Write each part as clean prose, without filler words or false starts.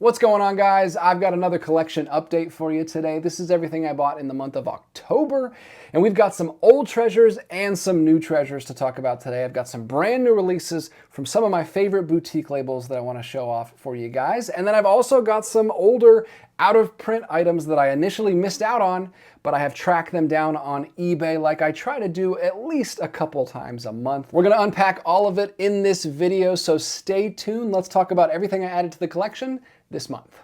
What's going on, guys? I've got another collection update for you today. This is everything I bought in the month of October, and we've got some old treasures and some new treasures to talk about today. I've got some brand new releases from some of my favorite boutique labels that I want to show off for you guys, and then I've also got some older out-of-print items that I initially missed out on, but I have tracked them down on eBay like I try to do at least a couple times a month. We're going to unpack all of it in this video, so stay tuned. Let's talk about everything I added to the collection this month.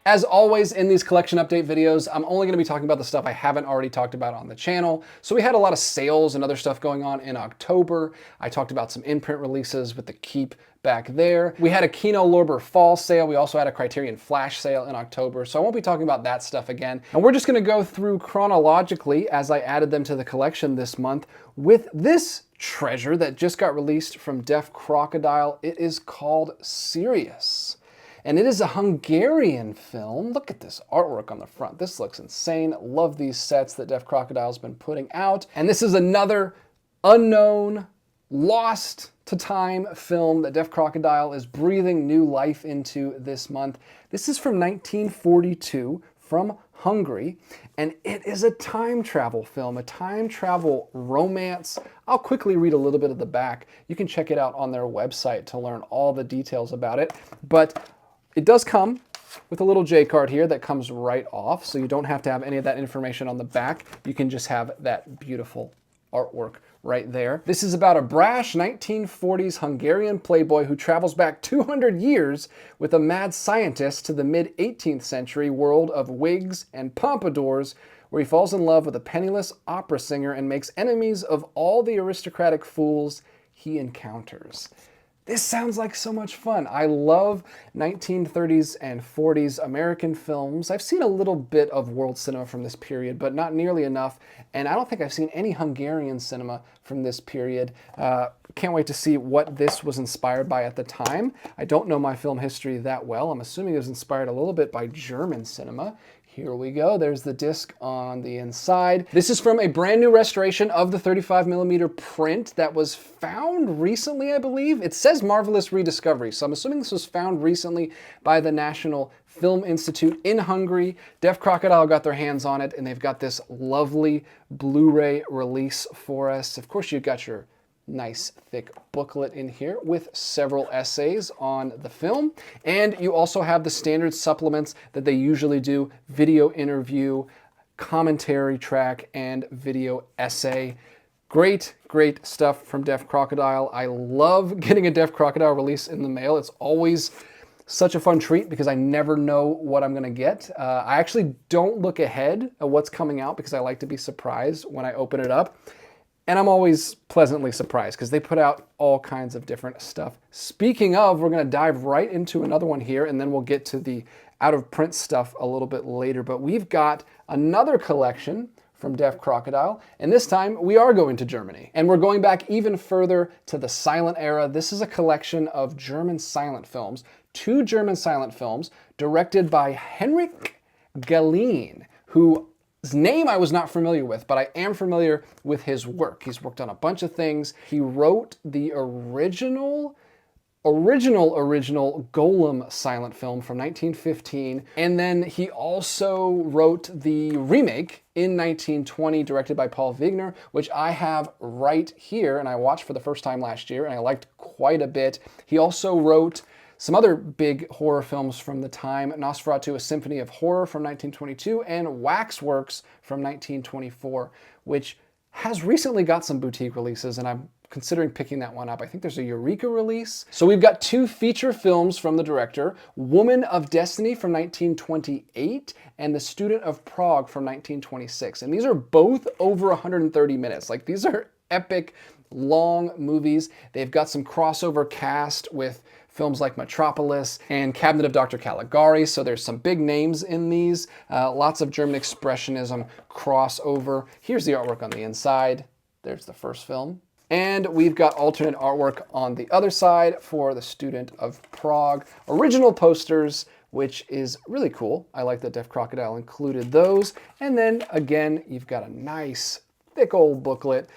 As always in these collection update videos, I'm only going to be talking about the stuff I haven't already talked about on the channel. So we had a lot of sales and other stuff going on in October. I talked about some in-print releases with the Keep back there. We had a Kino Lorber fall sale. We also had a Criterion flash sale in October. So I won't be talking about that stuff again. And we're just going to go through chronologically as I added them to the collection this month with this treasure that just got released from Deaf Crocodile. It is called Sirius. And it is a Hungarian film. Look at this artwork on the front. This looks insane. Love these sets that Deaf Crocodile's been putting out. And this is another unknown, lost to time film that Deaf Crocodile is breathing new life into this month. This is from 1942 from Hungary, and it is a time travel film, a time travel romance. I'll quickly read a little bit of the back. You can check it out on their website to learn all the details about it, but it does come with a little J card here that comes right off, so you don't have to have any of that information on the back. You can just have that beautiful artwork right there. This is about a brash 1940s Hungarian playboy who travels back 200 years with a mad scientist to the mid-18th century world of wigs and pompadours, where he falls in love with a penniless opera singer and makes enemies of all the aristocratic fools he encounters. This sounds like so much fun. I love 1930s and 40s American films. I've seen a little bit of world cinema from this period, but not nearly enough. And I don't think I've seen any Hungarian cinema from this period. Can't wait to see what this was inspired by at the time. I don't know my film history that well. I'm assuming it was inspired a little bit by German cinema. Here we go. There's the disc on the inside. This is from a brand new restoration of the 35mm print that was found recently, I believe. It says Marvelous Rediscovery, so I'm assuming this was found recently by the National Film Institute in Hungary. Deaf Crocodile got their hands on it, and they've got this lovely Blu-ray release for us. Of course, you've got your nice thick booklet in here with several essays on the film. And you also have the standard supplements that they usually do: video interview, commentary track, and video essay. Great, great stuff from Deaf Crocodile. I love getting a Deaf Crocodile release in the mail. It's always such a fun treat because I never know what I'm gonna get. I actually don't look ahead at what's coming out because I like to be surprised when I open it up. And I'm always pleasantly surprised because they put out all kinds of different stuff. Speaking of, we're going to dive right into another one here, and then we'll get to the out-of-print stuff a little bit later. But we've got another collection from Deaf Crocodile, and this time we are going to Germany. And we're going back even further to the silent era. This is a collection of German silent films, 2 German silent films directed by Henrik Galeen, whose name I was not familiar with, but I am familiar with his work. He's worked on a bunch of things. He wrote the original Golem silent film from 1915, and then he also wrote the remake in 1920 directed by Paul Wegener, which I have right here, and I watched for the first time last year, and I liked quite a bit. He also wrote some other big horror films from the time: Nosferatu, A Symphony of Horror from 1922, and Waxworks from 1924, which has recently got some boutique releases, and I'm considering picking that one up. I think there's a Eureka release. So we've got 2 feature films from the director: Woman of Destiny from 1928 and The Student of Prague from 1926. And these are both over 130 minutes. Like, these are epic, long movies. They've got some crossover cast with films like Metropolis and Cabinet of Dr. Caligari, so there's some big names in these. Lots of German expressionism crossover. Here's the artwork on the inside. There's the first film. And we've got alternate artwork on the other side for The Student of Prague. Original posters, which is really cool. I like that Deaf Crocodile included those. And then again, you've got a nice thick old booklet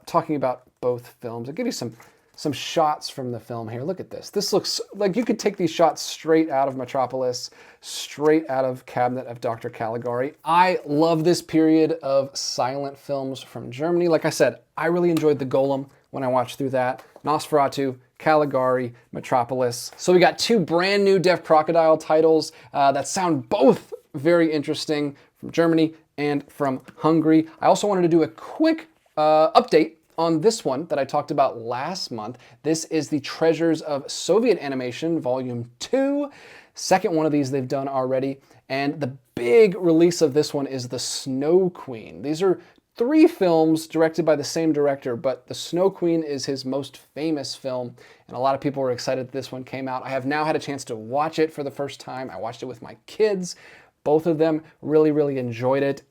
talking about both films. I'll give you some some shots from the film here. Look at this. This looks like you could take these shots straight out of Metropolis, straight out of Cabinet of Dr. Caligari. I love this period of silent films from Germany. Like I said, I really enjoyed The Golem when I watched through that. Nosferatu, Caligari, Metropolis. So we got two brand new Deaf Crocodile titles that sound both very interesting, from Germany and from Hungary. I also wanted to do a quick update on this one that I talked about last month. This is the Treasures of Soviet Animation, Volume 2. Second one of these they've done already. And the big release of this one is The Snow Queen. These are 3 films directed by the same director, but The Snow Queen is his most famous film, and a lot of people were excited that this one came out. I have now had a chance to watch it for the first time. I watched it with my kids. Both of them really enjoyed it.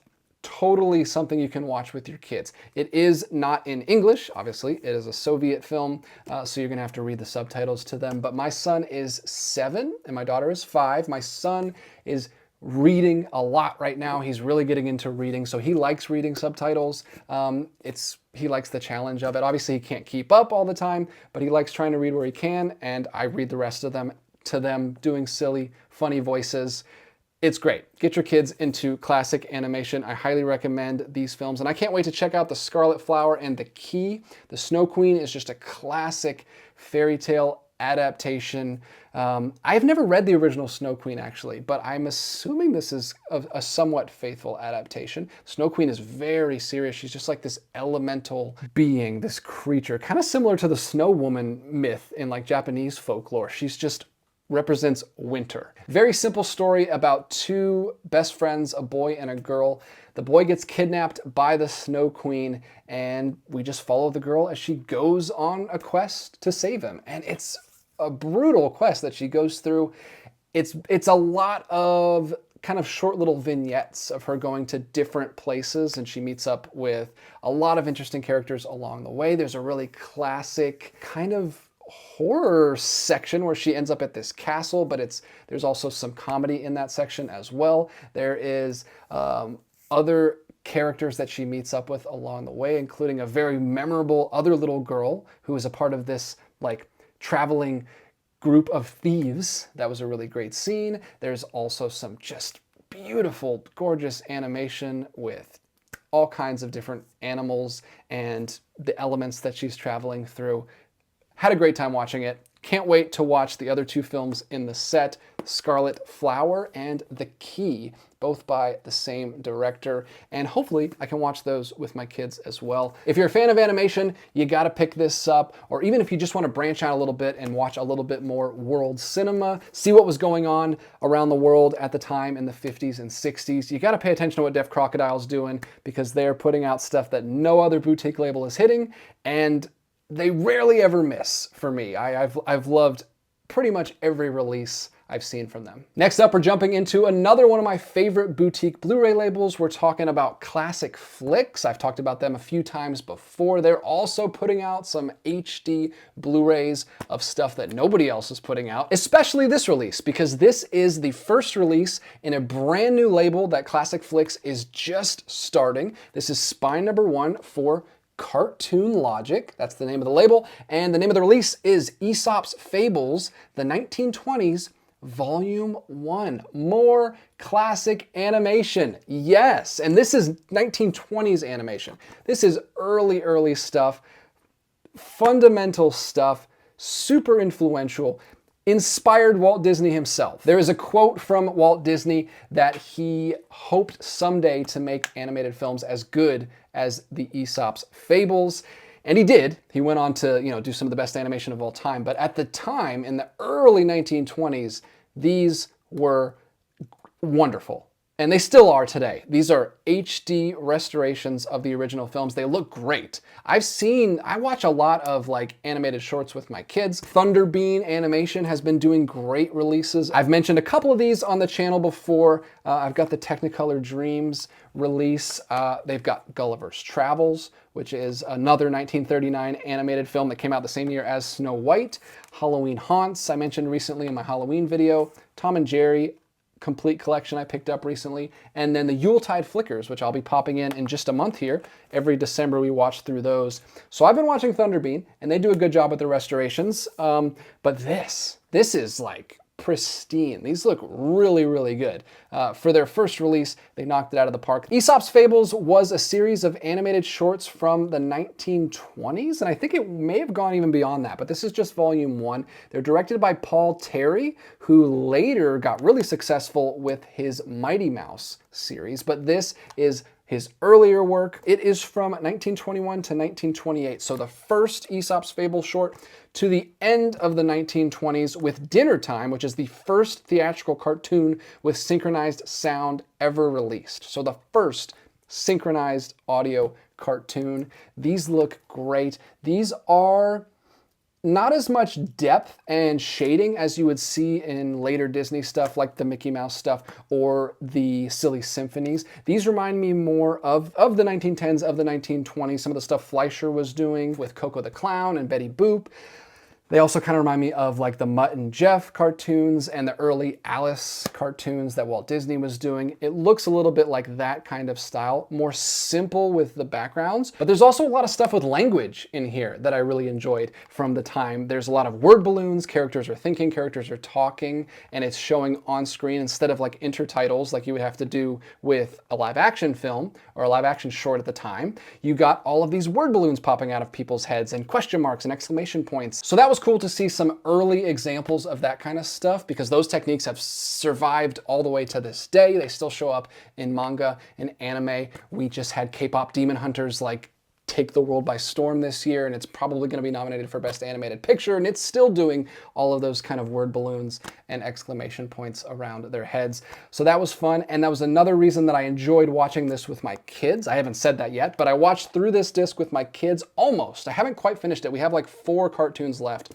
Totally something you can watch with your kids. It is not in English, obviously. It is a Soviet film, so you're gonna have to read the subtitles to them. But my son is 7 and my daughter is 5. My son is reading a lot right now. He's really getting into reading, so he likes reading subtitles. He likes the challenge of it. Obviously, he can't keep up all the time, but he likes trying to read where he can, and I read the rest of them to them, doing silly, funny voices. It's great. Get your kids into classic animation. I highly recommend these films, and I can't wait to check out The Scarlet Flower and The Key. The Snow Queen is just a classic fairy tale adaptation. I've never read the original Snow Queen, actually, but I'm assuming this is a somewhat faithful adaptation. Snow Queen is very serious. She's just like this elemental being, this creature, kind of similar to the Snow Woman myth in like Japanese folklore. She's just represents winter. Very simple story about 2 best friends, a boy and a girl. The boy gets kidnapped by the Snow Queen, and we just follow the girl as she goes on a quest to save him. And it's a brutal quest that she goes through. It's a lot of kind of short little vignettes of her going to different places, and she meets up with a lot of interesting characters along the way. There's a really classic kind of horror section where she ends up at this castle, but there's also some comedy in that section as well. There is other characters that she meets up with along the way, including a very memorable other little girl who is a part of this like traveling group of thieves. That was a really great scene. There's also some just beautiful, gorgeous animation with all kinds of different animals and the elements that she's traveling through. Had a great time watching it. Can't wait to watch the other 2 films in the set, Scarlet Flower and The Key, both by the same director. And hopefully I can watch those with my kids as well. If you're a fan of animation, you gotta pick this up. Or even if you just wanna branch out a little bit and watch a little bit more world cinema, see what was going on around the world at the time in the 50s and 60s, you gotta pay attention to what Deaf Crocodile's doing, because they're putting out stuff that no other boutique label is hitting, and they rarely ever miss for me. I've loved pretty much every release I've seen from them. Next up, we're jumping into another one of my favorite boutique Blu-ray labels. We're talking about ClassicFlix. I've talked about them a few times before. They're also putting out some HD Blu-rays of stuff that nobody else is putting out, especially this release, because this is the first release in a brand new label that ClassicFlix is just starting. This is spine number 1 for Cartoon Logic. That's the name of the label. And the name of the release is Aesop's Fables, the 1920s, Volume 1. More classic animation. Yes, and this is 1920s animation. This is early stuff, fundamental stuff, super influential, inspired Walt Disney himself. There is a quote from Walt Disney that he hoped someday to make animated films as good as the Aesop's Fables. And he did. He went on to, do some of the best animation of all time. But at the time, in the early 1920s, these were wonderful. And they still are today. These are HD restorations of the original films. They look great. I watch a lot of like animated shorts with my kids. Thunderbean Animation has been doing great releases. I've mentioned a couple of these on the channel before. I've got the Technicolor Dreams release. They've got Gulliver's Travels, which is another 1939 animated film that came out the same year as Snow White. Halloween Haunts, I mentioned recently in my Halloween video. Tom and Jerry, complete collection I picked up recently, and then the Yuletide Flickers, which I'll be popping in just a month here. Every December we watch through those. So I've been watching Thunderbeam, and they do a good job with the restorations, but this is like pristine. These look really, really good. For their first release, they knocked it out of the park. Aesop's Fables was a series of animated shorts from the 1920s, and I think it may have gone even beyond that, but this is just volume 1. They're directed by Paul Terry, who later got really successful with his Mighty Mouse series, but this is his earlier work. It is from 1921 to 1928, so the first Aesop's Fables short to the end of the 1920s with Dinner Time, which is the first theatrical cartoon with synchronized sound ever released. So the first synchronized audio cartoon. These look great. These are not as much depth and shading as you would see in later Disney stuff like the Mickey Mouse stuff or the Silly Symphonies. These remind me more of the 1910s, of the 1920s, some of the stuff Fleischer was doing with Coco the Clown and Betty Boop. They also kind of remind me of like the Mutt and Jeff cartoons and the early Alice cartoons that Walt Disney was doing. It looks a little bit like that kind of style, more simple with the backgrounds, but there's also a lot of stuff with language in here that I really enjoyed from the time. There's a lot of word balloons, characters are thinking, characters are talking, and it's showing on screen instead of like intertitles like you would have to do with a live action film or a live action short at the time. You got all of these word balloons popping out of people's heads and question marks and exclamation points. So that was cool to see some early examples of that kind of stuff because those techniques have survived all the way to this day. They still show up in manga and anime. We just had K-pop Demon Hunters like take the world by storm this year, and it's probably going to be nominated for Best Animated Picture, and it's still doing all of those kind of word balloons and exclamation points around their heads. So that was fun, and that was another reason that I enjoyed watching this with my kids. I haven't said that yet, but I watched through this disc with my kids almost. I haven't quite finished it. We have like 4 cartoons left.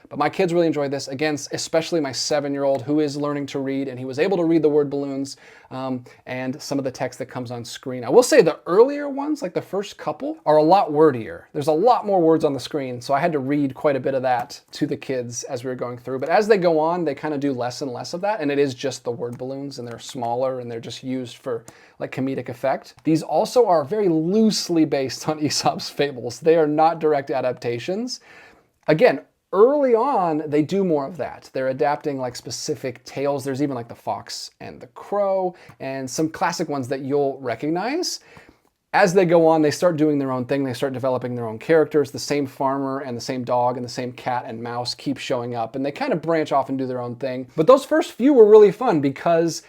But my kids really enjoyed this, again, especially my 7-year-old who is learning to read, and he was able to read the word balloons and some of the text that comes on screen. I will say the earlier ones, like the first couple, are a lot wordier. There's a lot more words on the screen, so I had to read quite a bit of that to the kids as we were going through. But as they go on, they kind of do less and less of that, and it is just the word balloons, and they're smaller, and they're just used for like comedic effect. These also are very loosely based on Aesop's Fables. They are not direct adaptations. Again, early on, they do more of that. They're adapting like specific tales. There's even like the Fox and the Crow and some classic ones that you'll recognize. As they go on, they start doing their own thing. They start developing their own characters. The same farmer and the same dog and the same cat and mouse keep showing up, and they kind of branch off and do their own thing. But those first few were really fun because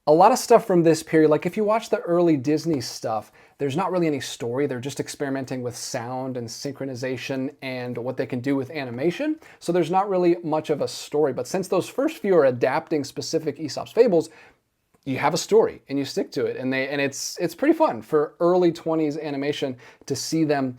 a lot of stuff from this period, like if you watch the early Disney stuff, there's not really any story. They're just experimenting with sound and synchronization and what they can do with animation. So there's not really much of a story. But since those first few are adapting specific Aesop's Fables, you have a story and you stick to it. And it's pretty fun for early 20s animation to see them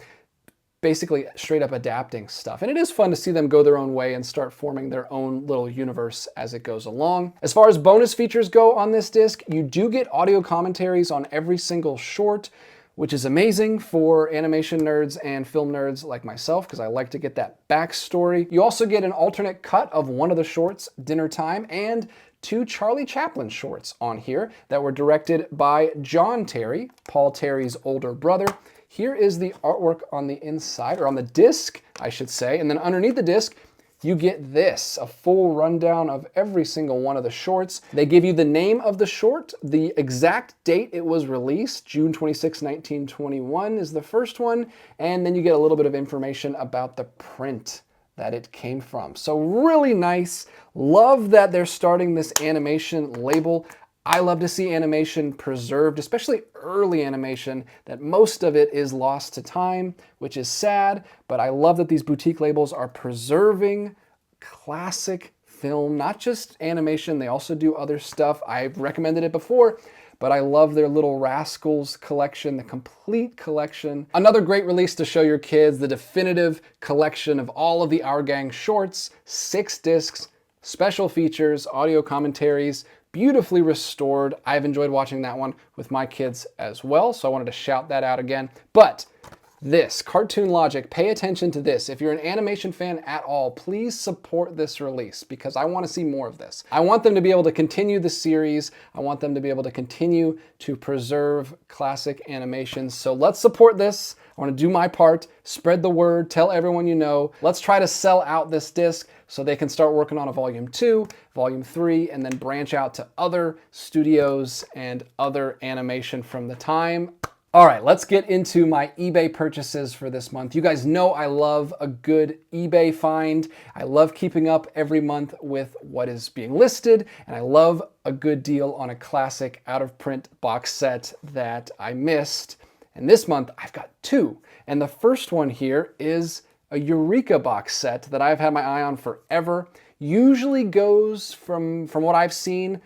basically straight up adapting stuff. And it is fun to see them go their own way and start forming their own little universe as it goes along. As far as bonus features go on this disc, you do get audio commentaries on every single short, which is amazing for animation nerds and film nerds like myself, because I like to get that backstory. You also get an alternate cut of one of the shorts, Dinner Time, and 2 Charlie Chaplin shorts on here that were directed by John Terry, Paul Terry's older brother. Here is the artwork on the inside, or on the disc, I should say, and then underneath the disc, you get this, a full rundown of every single one of the shorts. They give you the name of the short, the exact date it was released, June 26, 1921 is the first one, and then you get a little bit of information about the print that it came from. So really nice. Love that they're starting this animation label. I love to see animation preserved, especially early animation, that most of it is lost to time, which is sad, but I love that these boutique labels are preserving classic film, not just animation, they also do other stuff. I've recommended it before, but I love their Little Rascals collection, the complete collection. Another great release to show your kids, the definitive collection of all of the Our Gang shorts, 6 discs, special features, audio commentaries, beautifully restored. I've enjoyed watching that one with my kids as well, so I wanted to shout that out again. But This, Cartoon Logic, pay attention to this. If you're an animation fan at all, please support this release because I want to see more of this. I want them to be able to continue the series. I want them to be able to continue to preserve classic animations. So let's support this. I want to do my part, spread the word, tell everyone you know. Let's try to sell out this disc so they can start working on a volume 2, volume 3, and then branch out to other studios and other animation from the time. All right, let's get into my eBay purchases for this month. You guys know I love a good eBay find. I love keeping up every month with what is being listed, and I love a good deal on a classic out-of-print box set that I missed. And this month, I've got 2. And the first one here is a Eureka box set that I've had my eye on forever. Usually goes from what I've seen,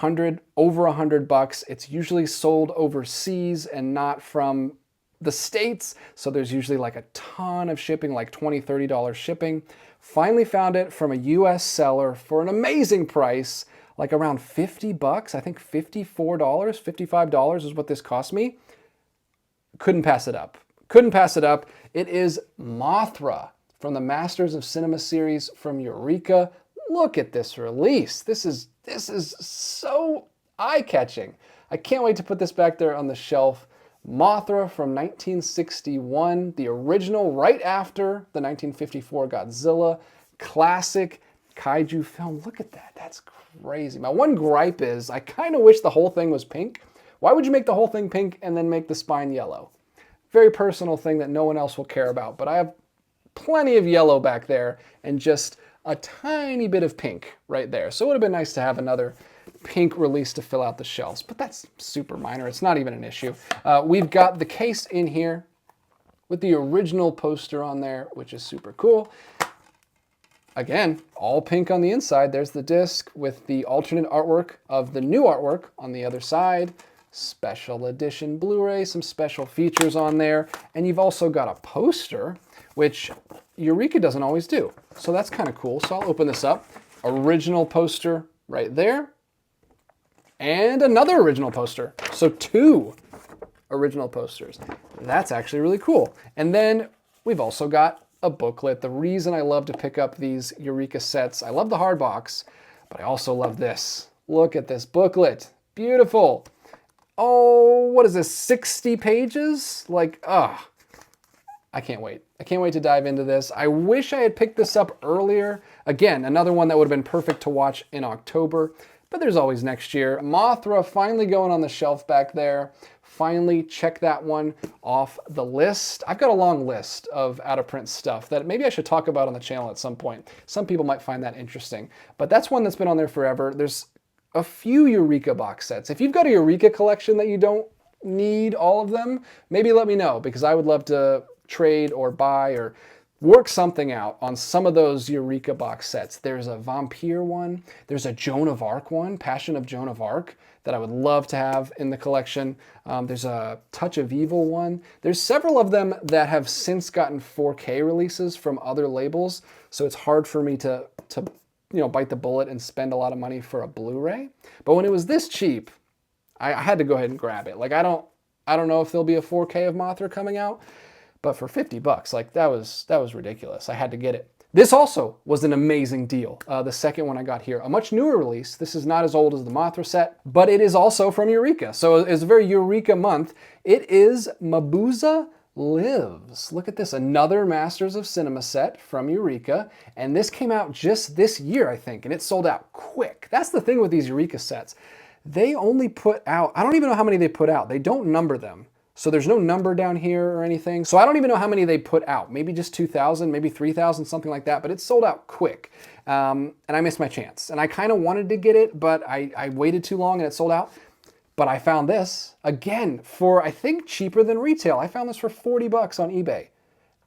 over $100. It's usually sold overseas and not from the States. So there's usually like a ton of shipping, like $20, $30 shipping. Finally found it from a US seller for an amazing price, like around $50. I think $54, $55 is what this cost me. Couldn't pass it up. Couldn't pass it up. It is Mothra from the Masters of Cinema series from Eureka. Look at this release. This is so eye-catching. I can't wait to put this back there on the shelf. Mothra from 1961, the original right after the 1954 Godzilla. Classic kaiju film. Look at that. That's crazy. My one gripe is I kind of wish the whole thing was pink. Why would you make the whole thing pink and then make the spine yellow? Very personal thing that no one else will care about, but I have plenty of yellow back there and just a tiny bit of pink right there. So it would have been nice to have another pink release to fill out the shelves, but that's super minor. It's not even an issue. We've got the case in here with the original poster on there, which is super cool. Again, all pink on the inside. There's the disc with the alternate artwork of the new artwork on the other side. Special edition Blu-ray, some special features on there. And you've also got a poster, which Eureka doesn't always do. So that's kind of cool. So I'll open this up. Original poster right there. And another original poster. So 2 original posters. That's actually really cool. And then we've also got a booklet. The reason I love to pick up these Eureka sets, I love the hard box, but I also love this. Look at this booklet. Beautiful. Oh, what is this, 60 pages? Like, I can't wait. I can't wait to dive into this. I wish I had picked this up earlier. Again, another one that would have been perfect to watch in October, but there's always next year. Mothra finally going on the shelf back there. Finally check that one off the list. I've got a long list of out-of-print stuff that maybe I should talk about on the channel at some point. Some people might find that interesting, but that's one that's been on there forever. There's a few Eureka box sets. If you've got a Eureka collection that you don't need all of them, maybe let me know because I would love to trade or buy or work something out on some of those Eureka box sets. There's a Vampire one. There's a Joan of Arc one, Passion of Joan of Arc, that I would love to have in the collection. There's a Touch of Evil one. There's several of them that have since gotten 4K releases from other labels, so it's hard for me to bite the bullet and spend a lot of money for a Blu-ray. But when it was this cheap, I had to go ahead and grab it. Like I don't know if there'll be a 4K of Mothra coming out, but for $50, like that was ridiculous. I had to get it. This also was an amazing deal. The second one I got here, a much newer release. This is not as old as the Mothra set, but it is also from Eureka. So it's a very Eureka month. It is Mabuse Lives. Look at this, another Masters of Cinema set from Eureka. And this came out just this year, I think, and it sold out quick. That's the thing with these Eureka sets. They only put out, I don't even know how many they put out. They don't number them. So there's no number down here or anything. So I don't even know how many they put out. Maybe just 2,000, maybe 3,000, something like that. But it sold out quick. And I missed my chance. And I kind of wanted to get it, but I waited too long and it sold out. But I found this, again, for I think cheaper than retail. I found this for $40 on eBay.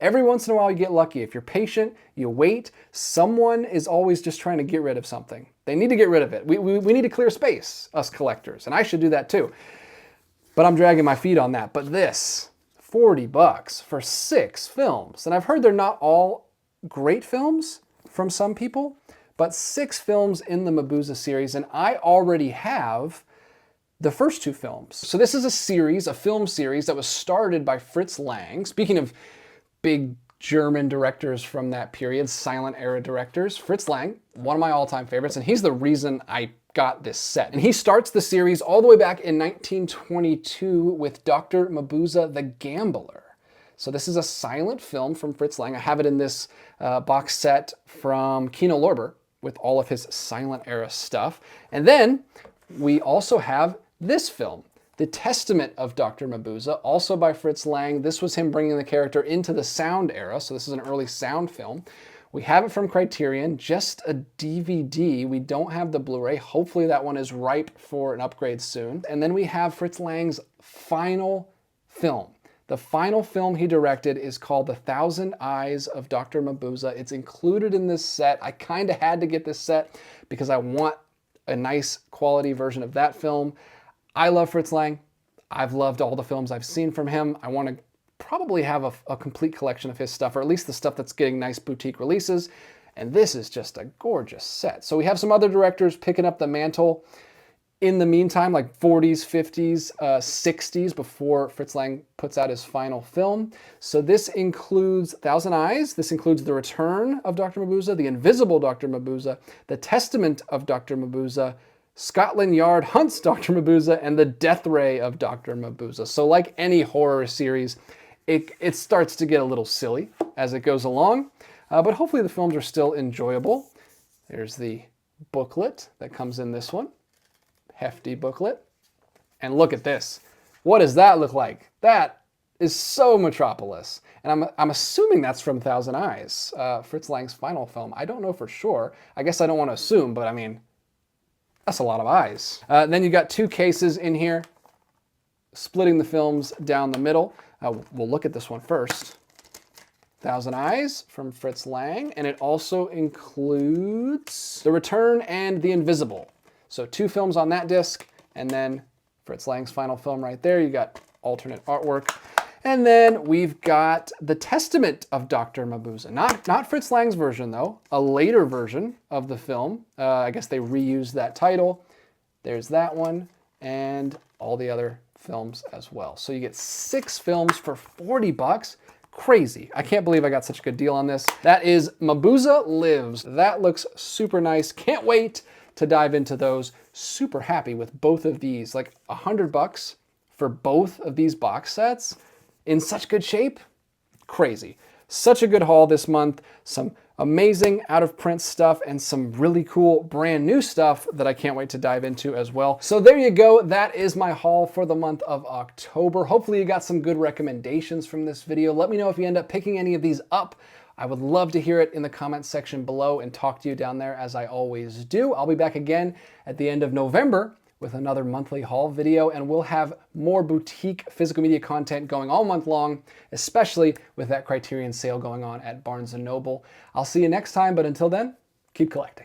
Every once in a while you get lucky. If you're patient, you wait. Someone is always just trying to get rid of something. They need to get rid of it. We need to clear space, us collectors. And I should do that too. But I'm dragging my feet on that. But this, $40 for 6 films. And I've heard they're not all great films from some people, but 6 films in the Mabuse series. And I already have the first two films. So this is a series, a film series that was started by Fritz Lang. Speaking of big German directors from that period, silent era directors, Fritz Lang, one of my all-time favorites, and he's the reason I got this set. And he starts the series all the way back in 1922 with Dr. Mabuse the Gambler. So this is a silent film from Fritz Lang. I have it in this box set from Kino Lorber with all of his silent era stuff. And then we also have this film, The Testament of Dr. Mabuse, also by Fritz Lang. This was him bringing the character into the sound era, so this is an early sound film. We have it from Criterion, just a DVD. We don't have the Blu-ray. Hopefully that one is ripe for an upgrade soon. And then we have Fritz Lang's final film. The final film he directed is called The Thousand Eyes of Dr. Mabuse. It's included in this set. I kind of had to get this set because I want a nice quality version of that film. I love Fritz Lang. I've loved all the films I've seen from him. I want to probably have a complete collection of his stuff, or at least the stuff that's getting nice boutique releases. And this is just a gorgeous set. So we have some other directors picking up the mantle in the meantime, like 40s, 50s, 60s, before Fritz Lang puts out his final film. So this includes Thousand Eyes. This includes The Return of Dr. Mabuse, The Invisible Dr. Mabuse, The Testament of Dr. Mabuse, Scotland Yard Hunts Dr. Mabuse, and The Death Ray of Dr. Mabuse. So like any horror series, it starts to get a little silly as it goes along, but hopefully the films are still enjoyable. There's the booklet that comes in this one. Hefty booklet. And look at this. What does that look like? That is so Metropolis. And I'm assuming that's from Thousand Eyes, Fritz Lang's final film. I don't know for sure. I guess I don't want to assume, but I mean, that's a lot of eyes. Then you got two cases in here, splitting the films down the middle. We'll look at this one first. Thousand Eyes from Fritz Lang, and it also includes The Return and The Invisible. So two films on that disc, and then Fritz Lang's final film right there. You got alternate artwork. And then we've got The Testament of Dr. Mabuse. Not Fritz Lang's version though, a later version of the film. I guess they reused that title. There's that one, and all the other films as well. So you get 6 films for 40 bucks. Crazy. I can't believe I got such a good deal on this. That is Mabuse Lives. That looks super nice. Can't wait to dive into those. Super happy with both of these. Like 100 bucks for both of these box sets in such good shape. Crazy. Such a good haul this month. Some amazing out-of-print stuff and some really cool brand new stuff that I can't wait to dive into as well. So there you go. That is my haul for the month of October. Hopefully you got some good recommendations from this video. Let me know if you end up picking any of these up. I would love to hear it in the comments section below and talk to you down there as I always do. I'll be back again at the end of November with another monthly haul video, and we'll have more boutique physical media content going all month long, especially with that Criterion sale going on at Barnes & Noble. I'll see you next time, but until then, keep collecting.